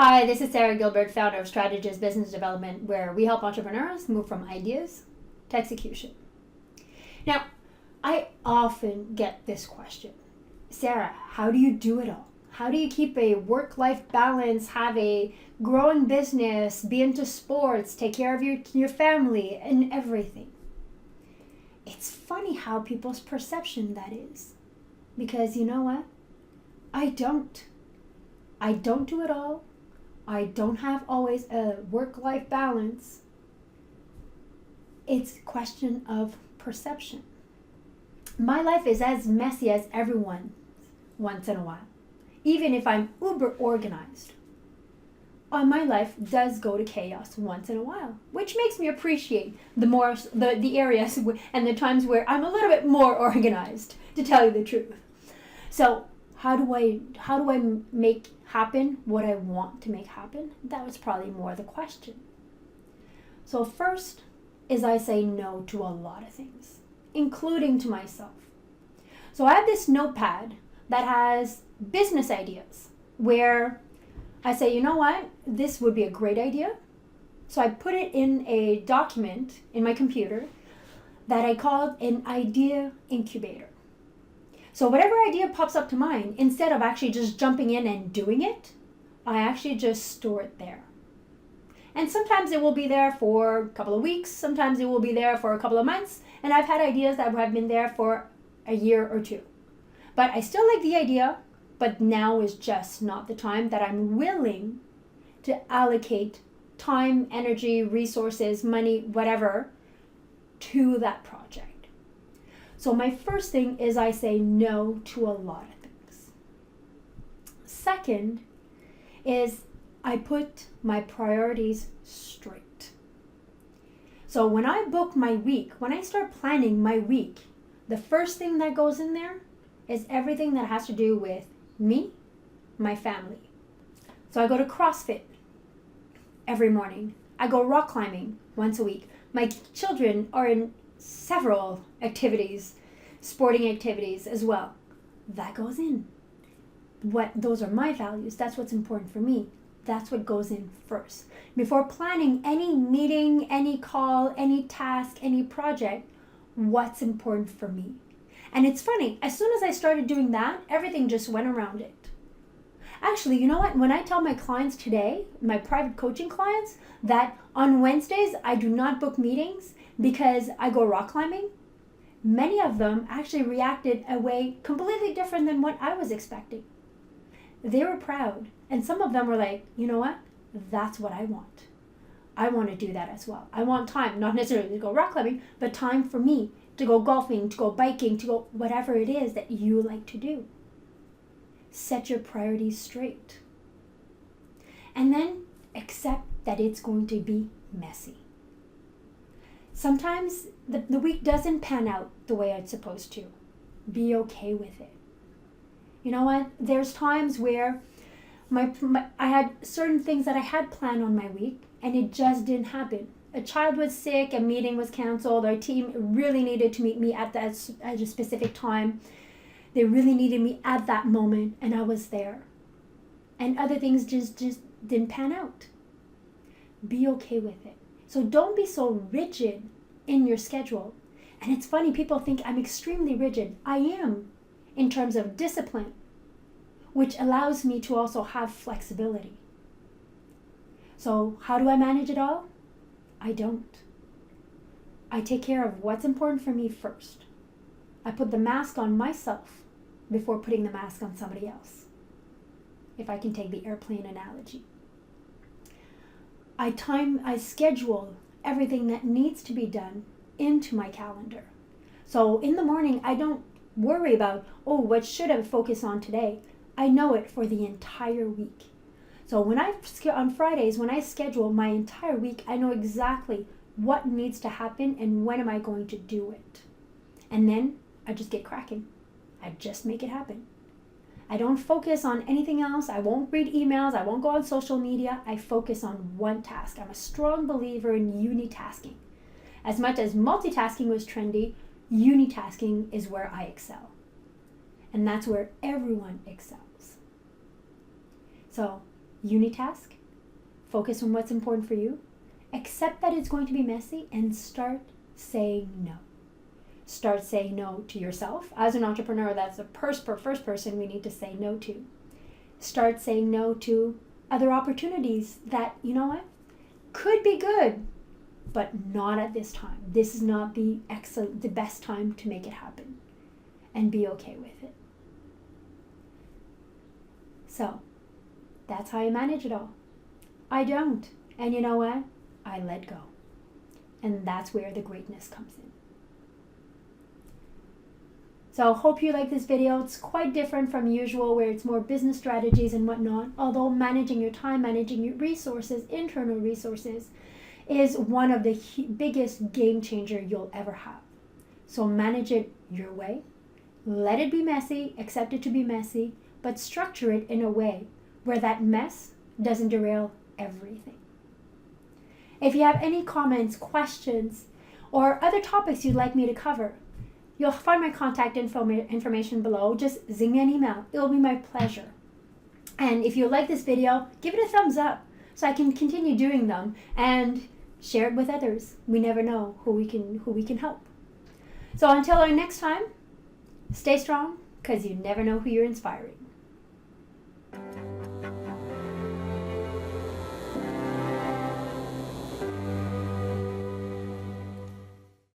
Hi, this is Sarah Gilbert, founder of Strategist Business Development, where we help entrepreneurs move from ideas to execution. Now, I often get this question. Sarah, how do you do it all? How do you keep a work-life balance, have a growing business, be into sports, take care of your family, and everything? It's funny how people's perception that is. Because you know what? I don't. I don't do it all. I don't have always a work-life balance. It's a question of perception. My life is as messy as everyone once in a while. Even if I'm uber organized, my life does go to chaos once in a while, which makes me appreciate the areas and the times where I'm a little bit more organized, to tell you the truth. So how do I make happen what I want to make happen? That was probably more the question. So first is I say no to a lot of things, including to myself. So I have this notepad that has business ideas where I say, you know what, this would be a great idea. So I put it in a document in my computer that I called an idea incubator. So whatever idea pops up to mind, instead of actually just jumping in and doing it, I actually just store it there. And sometimes it will be there for a couple of weeks, sometimes it will be there for a couple of months, and I've had ideas that have been there for a year or two. But I still like the idea, but now is just not the time that I'm willing to allocate time, energy, resources, money, whatever, to that project. So my first thing is I say no to a lot of things. Second is I put my priorities straight. So when I book my week, when I start planning my week, the first thing that goes in there is everything that has to do with me, my family. So I go to CrossFit every morning. I go rock climbing once a week. My children are in several activities, sporting activities as well. That goes in. Those are my values. That's what's important for me. That's what goes in first. Before planning any meeting, any call, any task, any project, what's important for me? And it's funny, as soon as I started doing that, everything just went around it. Actually, you know what? When I tell my clients today, my private coaching clients, that on Wednesdays I do not book meetings because I go rock climbing, many of them actually reacted a way completely different than what I was expecting. They were proud, and some of them were like, you know what? That's what I want. I want to do that as well. I want time, not necessarily to go rock climbing, but time for me to go golfing, to go biking, to go whatever it is that you like to do. Set your priorities straight. And then accept that it's going to be messy. Sometimes the week doesn't pan out the way it's supposed to. Be okay with it. You know what? There's times where I had certain things that I had planned on my week and it just didn't happen. A child was sick, a meeting was canceled, our team really needed to meet me at a specific time. They really needed me at that moment, and I was there. And other things just didn't pan out. Be okay with it. So don't be so rigid in your schedule. And it's funny, people think I'm extremely rigid. I am, in terms of discipline, which allows me to also have flexibility. So how do I manage it all? I don't. I take care of what's important for me first. I put the mask on myself before putting the mask on somebody else, if I can take the airplane analogy. I schedule everything that needs to be done into my calendar. So in the morning, I don't worry about, what should I focus on today? I know it for the entire week. So on Fridays, when I schedule my entire week, I know exactly what needs to happen and when am I going to do it. And then I just get cracking. I just make it happen. I don't focus on anything else. I won't read emails. I won't go on social media. I focus on one task. I'm a strong believer in unitasking. As much as multitasking was trendy, unitasking is where I excel. And that's where everyone excels. So unitask, focus on what's important for you, accept that it's going to be messy, and start saying no. Start saying no to yourself. As an entrepreneur, that's the first person we need to say no to. Start saying no to other opportunities that, you know what, could be good, but not at this time. This is not the best time to make it happen, and be okay with it. So that's how I manage it all. I don't. And you know what? I let go. And that's where the greatness comes in. So hope you like this video. It's quite different from usual, where it's more business strategies and whatnot. Although managing your time, managing your resources, internal resources, is one of the biggest game changer you'll ever have. So manage it your way. Let it be messy, accept it to be messy, but structure it in a way where that mess doesn't derail everything. If you have any comments, questions, or other topics you'd like me to cover, you'll find my contact information below. Just zing me an email. It'll be my pleasure. And if you like this video, give it a thumbs up so I can continue doing them, and share it with others. We never know who we can help. So until our next time, stay strong, because you never know who you're inspiring.